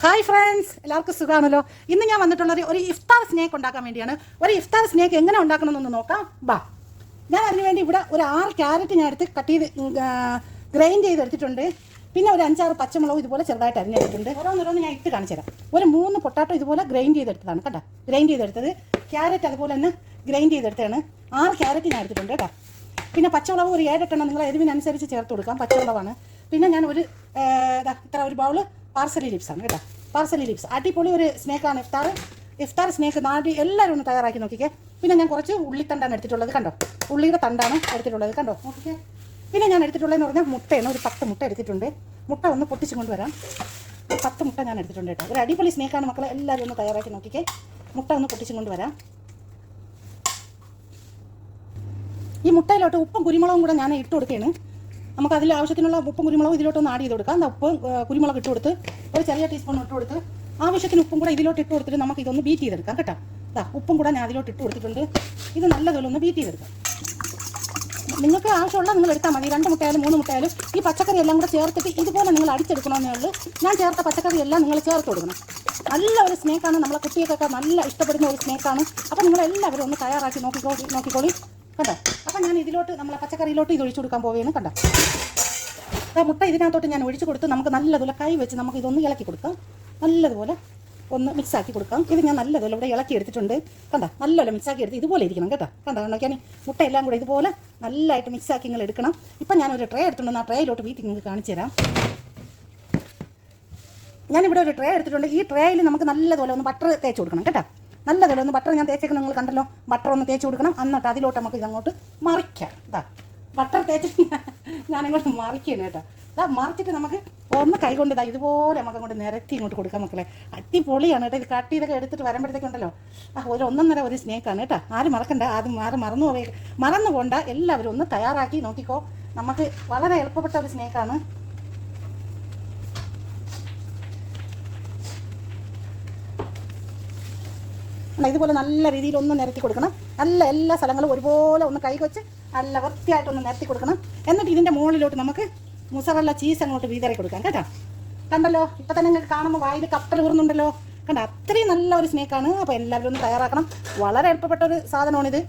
Hi friends, എല്ലാവർക്കും സുഖമാണല്ലോ. ഇന്ന് ഞാൻ വന്നിട്ടുള്ളത് ഒരു ഇഫ്താർ സ്നേക്ക് ഉണ്ടാക്കാൻ വേണ്ടിയാണ്. ഒരു ഇഫ്താർ സ്നേക്ക് എങ്ങനെ ഉണ്ടാക്കണമെന്നൊന്ന് നോക്കാം. ഞാൻ അതിനുവേണ്ടി ഇവിടെ ഒരു 6 ക്യാരറ്റ് ഞാൻ എടുത്ത് കട്ട് ചെയ്ത് ഗ്രൈൻഡ് ചെയ്തെടുത്തിട്ടുണ്ട്. പിന്നെ ഒരു 5-6 പച്ചമുളക് ഇതുപോലെ ചെറുതായിട്ട് അരിഞ്ഞെടുത്തിട്ടുണ്ട്. ഓരോന്നോരോന്ന് ഞാൻ ഇട്ട് കാണിച്ചു തരാം. ഒരു 3 പൊട്ടാറ്റോ ഇതുപോലെ ഗ്രൈൻഡ് ചെയ്തെടുത്തതാണ് കേട്ടോ. ഗ്രൈൻഡ് ചെയ്തെടുത്തത്. ക്യാരറ്റ് അതുപോലെ തന്നെ ഗ്രൈൻഡ് ചെയ്തെടുത്തതാണ്. 6 ക്യാരറ്റ് ഞാൻ എടുത്തിട്ടുണ്ട് കേട്ടോ. പിന്നെ പച്ചമുളക് ഒരു 7-8 നിങ്ങൾ എരിവിനനുസരിച്ച് ചേർത്ത് കൊടുക്കാം. പച്ചമുളകാണ്. പിന്നെ ഞാൻ ഇത്ര ഒരു ബൗള് പാർസലി ലിപ്സാണ് കേട്ടോ. പാർസലി ലിപ്സ് അടിപൊളി ഒരു സ്നേക്കാണ്. ഇഫ്താർ സ്നേക്ക് നാടി എല്ലാവരും ഒന്ന് തയ്യാറാക്കി നോക്കിക്കേ. പിന്നെ ഞാൻ കുറച്ച് ഉള്ളിത്തണ്ടാണ് എടുത്തിട്ടുള്ളത് കണ്ടോ. ഉള്ളിയുടെ തണ്ടാണ് എടുത്തിട്ടുള്ളത് കണ്ടോ, നോക്കിക്കേ. പിന്നെ ഞാൻ എടുത്തിട്ടുള്ളതെന്ന് പറഞ്ഞാൽ മുട്ടയാണ്. ഒരു 10 മുട്ട എടുത്തിട്ടുണ്ട്. മുട്ട ഒന്ന് പൊട്ടിച്ച് കൊണ്ടുവരാം. 10 മുട്ട ഞാൻ എടുത്തിട്ടുണ്ട് കേട്ടോ. ഒരു അടിപൊളി സ്നേക്കാണ് മക്കളെ, എല്ലാവരും ഒന്ന് തയ്യാറാക്കി നോക്കിക്കേ. മുട്ട ഒന്ന് പൊട്ടിച്ച് കൊണ്ടുവരാം. ഈ മുട്ടയിലോട്ട് ഉപ്പും കുരുമുളകും കൂടെ ഞാൻ ഇട്ട് കൊടുക്കുകയാണ്. നമുക്ക് അതിൽ ആവശ്യത്തിനുള്ള ഉപ്പും കുരുമുളകും ഇതിലോട്ടൊന്ന് ആഡ് ചെയ്ത് കൊടുക്കാം. ഉപ്പും കുരുമുളക് ഇട്ട് കൊടുത്ത് ഒരു ചെറിയ ടീസ്പൂൺ ഇട്ട് കൊടുത്ത് ആവശ്യത്തിന് ഉപ്പും കൂടെ ഇതിലോട്ട് ഇട്ട് കൊടുത്തിട്ട് നമുക്ക് ഇതൊന്ന് ബീറ്റ് ചെയ്തെടുക്കാം കേട്ടോ. ഉപ്പും കൂടെ ഞാൻ അതിലോട്ട് ഇട്ട് കൊടുത്തിട്ടുണ്ട്. ഇത് നല്ലതുപോലെ ഒന്ന് ബീറ്റ് ചെയ്തെടുക്കാം. നിങ്ങൾക്ക് ആവശ്യമുള്ള നിങ്ങൾ എടുത്താൽ മതി. 2 മുട്ടയായാലും 3 മുട്ടയായാലും ഈ പച്ചക്കറി എല്ലാം കൂടെ ചേർത്തിട്ട് ഇതുപോലെ നിങ്ങൾ അടിച്ചെടുക്കണമെന്നേ ഉള്ളൂ. ഞാൻ ചേർത്ത പച്ചക്കറി എല്ലാം നിങ്ങൾ ചേർത്ത് കൊടുക്കണം. നല്ല ഒരു സ്നേക്കാണ്. നമ്മളെ കുട്ടികൾക്കൊക്കെ നല്ല ഇഷ്ടപ്പെടുന്ന ഒരു സ്നേക്കാണ്. അപ്പോൾ നിങ്ങളെല്ലാവരും ഒന്ന് തയ്യാറാക്കി നോക്കിക്കോളി കണ്ടോ. അപ്പം ഞാൻ ഇതിലോട്ട് നമ്മളെ പച്ചക്കറിയിലോട്ട് ഇത് ഒഴിച്ചു കൊടുക്കാൻ പോവുകയാണ് കണ്ടോ. മുട്ട ഇതിനകത്തോട്ട് ഞാൻ ഒഴിച്ചു കൊടുത്ത് നമുക്ക് നല്ലതുപോലെ കൈ വെച്ച് നമുക്ക് ഇതൊന്ന് ഇളക്കി കൊടുക്കാം. നല്ലതുപോലെ ഒന്ന് മിക്സാക്കി കൊടുക്കാം. ഇത് ഞാൻ നല്ലതുപോലെ ഇവിടെ ഇളക്കി എടുത്തിട്ടുണ്ട് കണ്ടോ. നല്ലപോലെ മിക്സാക്കി എടുത്ത് ഇതുപോലെ ഇരിക്കണം കേട്ടോ. കണ്ടോ നോക്കിയാൽ മുട്ട എല്ലാം കൂടെ ഇതുപോലെ നല്ലതായിട്ട് മിക്സാക്കി നിങ്ങൾ എടുക്കണം. ഇപ്പം ഞാനൊരു ട്രേ എടുത്തിട്ടുണ്ട്. ആ ട്രേയിലോട്ട് വീട്ടിൽ നിങ്ങൾക്ക് കാണിച്ചു തരാം. ഞാനിവിടെ ഒരു ട്രേ എടുത്തിട്ടുണ്ട്. ഈ ട്രേയിൽ നമുക്ക് നല്ലതുപോലെ ഒന്ന് ബട്ടർ തേച്ച് കൊടുക്കണം കേട്ടോ. നല്ലതുപോലെ ഒന്ന് ബട്ടർ ഞാൻ തേച്ചേക്കണം. നിങ്ങൾ കണ്ടല്ലോ, ബട്ടർ ഒന്ന് തേച്ച് കൊടുക്കണം. എന്നിട്ട് അതിലോട്ട് നമുക്ക് ഇതങ്ങോട്ട് മറിക്കാം. ബട്ടർ തേച്ചിട്ട് ഞാനിങ്ങോട്ട് മറിക്കുകയാണ് കേട്ടോ. മറിച്ചിട്ട് നമുക്ക് ഒന്ന് കൈകൊണ്ട് ഇതുപോലെ നമുക്ക് അങ്ങോട്ട് നിരത്തി ഇങ്ങോട്ട് കൊടുക്കാം മക്കളെ. അടിപൊളിയാണ് കേട്ടോ. ഇത് കട്ട് ചെയ്തൊക്കെ എടുത്തിട്ട് വരുമ്പോഴത്തേക്കുണ്ടല്ലോ ഒരു 1.5 ഒരു സ്നേക്കാണ് കേട്ടോ. ആരും മറക്കണ്ട. ആരും മറന്നു പോണ്ട. എല്ലാവരും ഒന്ന് തയ്യാറാക്കി നോക്കിക്കോ. നമുക്ക് വളരെ എളുപ്പപ്പെട്ട ഒരു സ്നേക്കാണ്. ഇതുപോലെ നല്ല രീതിയിൽ ഒന്ന് നിരത്തി കൊടുക്കണം. എല്ലാ സ്ഥലങ്ങളും ഒരുപോലെ ഒന്ന് കൈ വെച്ച് നല്ല വൃത്തിയായിട്ടൊന്ന് നിരത്തി കൊടുക്കണം. എന്നിട്ട് ഇതിൻ്റെ മുകളിലോട്ട് നമുക്ക് മുസറല്ല ചീസ് അങ്ങോട്ട് വീതറി കൊടുക്കാം കേട്ടോ. കണ്ടല്ലോ, ഇപ്പം തന്നെ നിങ്ങൾക്ക് കാണുമ്പോൾ വായിൽ കപ്പൽ വീറുന്നുണ്ടല്ലോ. കണ്ടോ, അത്രയും നല്ല ഒരു സ്നേക്കാണ്. അപ്പോൾ എല്ലാവരും ഒന്ന് തയ്യാറാക്കണം. വളരെ എളുപ്പപ്പെട്ട ഒരു സാധനമാണിത്.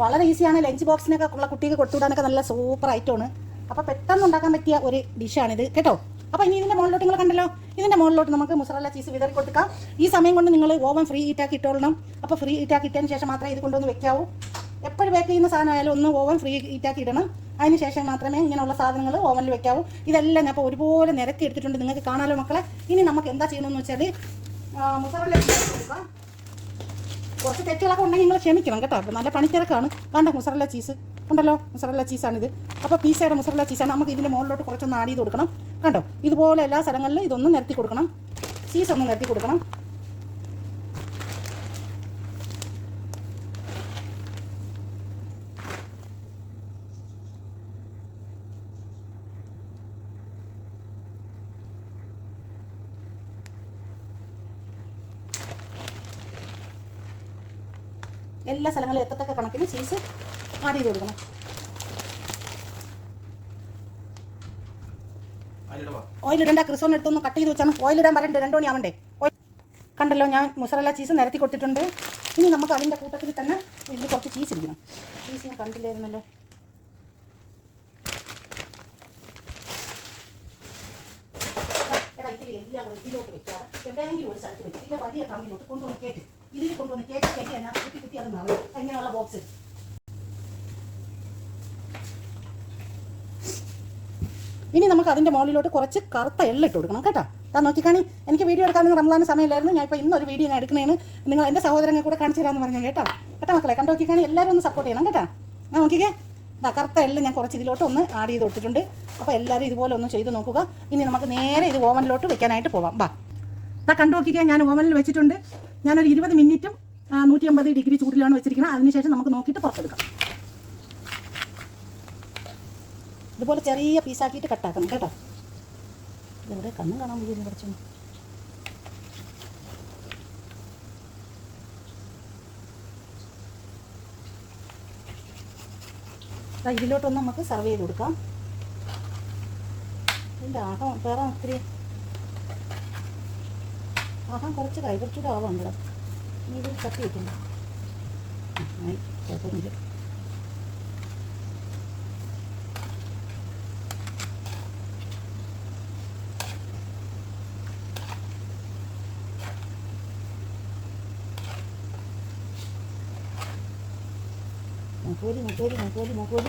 വളരെ ഈസിയാണ്. ലഞ്ച് ബോക്സിനൊക്കെ ഉള്ള കുട്ടിക്ക് കൊടുത്തുവിടാനൊക്കെ നല്ല സൂപ്പർ ഐറ്റമാണ്. അപ്പോൾ പെട്ടെന്ന് ഉണ്ടാക്കാൻ പറ്റിയ ഒരു ഡിഷാണിത് കേട്ടോ. അപ്പോൾ ഇനി ഇതിൻ്റെ മുകളിലോട്ട് നിങ്ങൾ കണ്ടല്ലോ, ഇതിൻ്റെ മുകളിലോട്ട് നമുക്ക് മുസറല്ല ചീസ് വിതറി കൊടുക്കാം. ഈ സമയം കൊണ്ട് നിങ്ങൾ ഓവൻ ഫ്രീ ഹീറ്റാക്കി ഇട്ടോളണം. അപ്പോൾ ഫ്രീ ഹീറ്റാക്കി ഇട്ടതിന് ശേഷം മാത്രമേ ഇത് കൊണ്ടുവന്ന് വെക്കാവൂ. എപ്പോഴും ബേക്ക് ചെയ്യുന്ന സാധനമായാലും ഒന്ന് ഓവൻ ഫ്രീ ഹീറ്റാക്കി ഇടണം. അതിന് ശേഷം മാത്രമേ ഇങ്ങനെയുള്ള സാധനങ്ങൾ ഓവനിൽ വെക്കാവൂ. ഇതെല്ലാം ഞാൻ അപ്പോൾ ഒരുപോലെ നിരത്തി എടുത്തിട്ടുണ്ട്. നിങ്ങൾക്ക് കാണാമല്ലോ മക്കളെ. ഇനി നമുക്ക് എന്താ ചെയ്യണമെന്ന് വെച്ചാൽ മുസറല്ല ചീസ് കൊടുക്കാം. കുറച്ച് തെറ്റുകളൊക്കെ ഉണ്ടെങ്കിൽ നിങ്ങൾ ക്ഷമിക്കണം കേട്ടോ. അപ്പോൾ നല്ല പണിത്തിരക്കാണ്. കണ്ട മുസറല്ല ചീസ് ഉണ്ടല്ലോ, മുസറല്ല ചീസാണിത്. അപ്പോൾ പീസയുടെ മുസറല്ല ചീസാണ്. നമുക്ക് ഇതിൻ്റെ മുകളിലോട്ട് കുറച്ചൊന്ന് ആഡ് ചെയ്ത് കൊടുക്കണം കണ്ടോ. ഇതുപോലെ എല്ലാ സ്ഥലങ്ങളിലും ഇതൊന്ന് നിരത്തി കൊടുക്കണം. ചീസ് ഒന്ന് നിരത്തി കൊടുക്കണം. എല്ലാ സ്ഥലങ്ങളിലും എത്തത്തക്ക കണക്കിന് ചീസ് ആഡ് ചെയ്ത് കൊടുക്കണം. ഓയിലിടേണ്ട. ക്രിസോൺ എടുത്തൊന്ന് കട്ട് ചെയ്ത് വെച്ചാണ്. ഓയിലിടാൻ പറയണ്ടേ, 2 മണി ആവണ്ടേ. കണ്ടല്ലോ, ഞാൻ മുസറല്ല ചീസ് നിരത്തി കൊടുത്തിട്ടുണ്ട്. ഇനി നമുക്ക് അതിൻ്റെ കൂട്ടത്തിൽ തന്നെ ഇതിൽ കുറച്ച് ചീസ് ഇരിക്കണം. ചീസ് ഞാൻ കണ്ടില്ലായിരുന്നല്ലോ. ഇതിലോട്ട് വെക്കാതെ എവിടെയെങ്കിലും ഒരു സ്ഥലത്ത് വെച്ച് ഇതിൻ്റെ വലിയ കമ്പിലോട്ട് കൊണ്ടുവന്ന് കേട്ട് ഇതിൽ കൊണ്ടുവന്ന് കേട്ടി ഞാൻ കുത്തി അത് നിറയും. അങ്ങനെയുള്ള ബോക്സ് ഇനി നമുക്ക് അതിൻ്റെ മുകളിലോട്ട് കുറച്ച് കറുത്ത എള്ള ഇട്ട് കൊടുക്കണം കേട്ടോ. നോക്കിക്കാണി, എനിക്ക് വീഡിയോ എടുക്കാനൊന്നും റംസാന് സമയമില്ലായിരുന്നു. ഞാൻ ഇപ്പോൾ ഇന്നൊരു വീഡിയോ ഞാൻ എടുക്കണേന്ന് നിങ്ങൾ എൻ്റെ സഹോദരങ്ങൾ കൂടെ കാണിച്ചു തരാമെന്ന് പറഞ്ഞു കേട്ടോ. മക്കളെ കണ്ടു നോക്കിക്കാണി, എല്ലാവരും ഒന്ന് സപ്പോർട്ട് ചെയ്യണം കേട്ടോ. നോക്കിക്കേ, കറുത്ത എള്ള ഞാൻ കുറച്ച് ഇതിലോട്ട് ഒന്ന് ആഡ് ചെയ്ത് കൊടുത്തിട്ടുണ്ട്. അപ്പോൾ എല്ലാവരും ഇതുപോലെ ഒന്ന് ചെയ്ത് നോക്കുക. ഇനി നമുക്ക് നേരെ ഇത് ഓവനിലോട്ട് വെക്കാനായിട്ട് പോവാം. കണ്ടു നോക്കിക്കേ, ഞാൻ ഓവനിൽ വെച്ചിട്ടുണ്ട്. ഞാനൊരു 20 മിനിറ്റും 150 ഡിഗ്രി ചൂടിലാണ് വെച്ചിരിക്കുന്നത്. അതിനുശേഷം നമുക്ക് നോക്കിയിട്ട് പുറത്തെടുക്കാം. ഇതുപോലെ ചെറിയ പീസാക്കിയിട്ട് കട്ടാക്കണം കേട്ടോ. ഇതെവിടെ കണ്ണും കാണാൻ പോയി കുറച്ചു. ഇതിലോട്ടൊന്ന് നമുക്ക് സർവ് ചെയ്ത് കൊടുക്കാം. ഇല്ല ആഹാ വേറെ ഒത്തിരി ആഹാ കുറച്ചുകൂടെ ആവാണ്ടോ നീ ഇത് കത്തി വെക്കുന്നു കുഴപ്പമൊന്നുമില്ല. മൂക്കോലി മൊത്തം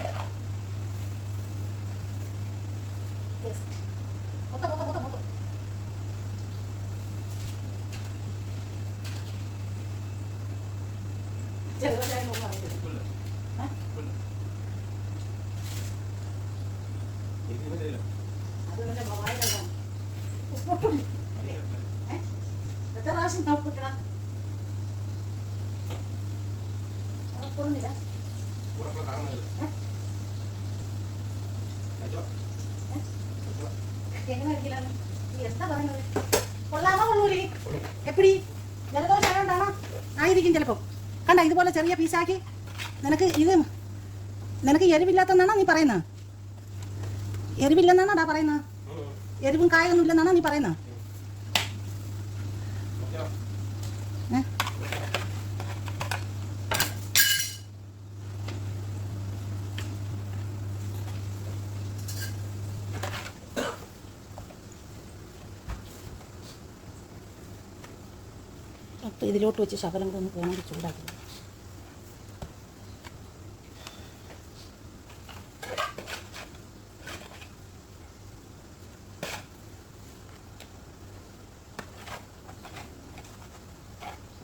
ചെറുതായി എത്ര പ്രാവശ്യം നോക്കിട്ടാ എന്താ പറയുന്നത് കൊള്ളാമോ കൊള്ളൂലേ എപ്പടി ജലദോഷം ആയതുകൊണ്ടാണോ ആയിരിക്കും ചിലപ്പോൾ കണ്ട ഇതുപോലെ ചെറിയ പീസാക്കി നിനക്ക് എരിവില്ലാത്തെന്നാണോ നീ പറയുന്നത് എരിവില്ലെന്നാണോടാ പറയുന്നത് എരിവും കായൊന്നും ഇല്ലെന്നാണോ നീ പറയുന്നത് അപ്പം ഇതിലോട്ട് വെച്ച് ശകലം കൂടെ ഒന്ന് വേണമെങ്കിൽ ചൂടാക്കി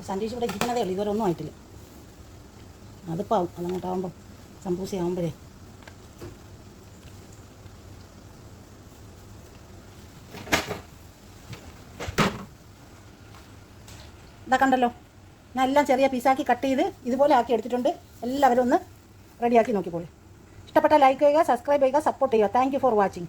സന്ദേശം ഇവിടെ ഇരിക്കണതേ ഉള്ളൂ ഇതുവരെ ഒന്നും ആയിട്ടില്ല അതിപ്പോൾ അതങ്ങോട്ടാകുമ്പം സംഭൂസി ആകുമ്പോഴേ ഇതാ കണ്ടല്ലോ ഞാൻ എല്ലാം ചെറിയ പീസാക്കി കട്ട് ചെയ്ത് ഇതുപോലെ ആക്കി എടുത്തിട്ടുണ്ട് എല്ലാവരും ഒന്ന് റെഡിയാക്കി നോക്കിക്കോളൂ ഇഷ്ടപ്പെട്ട ലൈക്ക് ചെയ്യുക സബ്സ്ക്രൈബ് ചെയ്യുക സപ്പോർട്ട് ചെയ്യുക താങ്ക് യു ഫോർ വാച്ചിങ്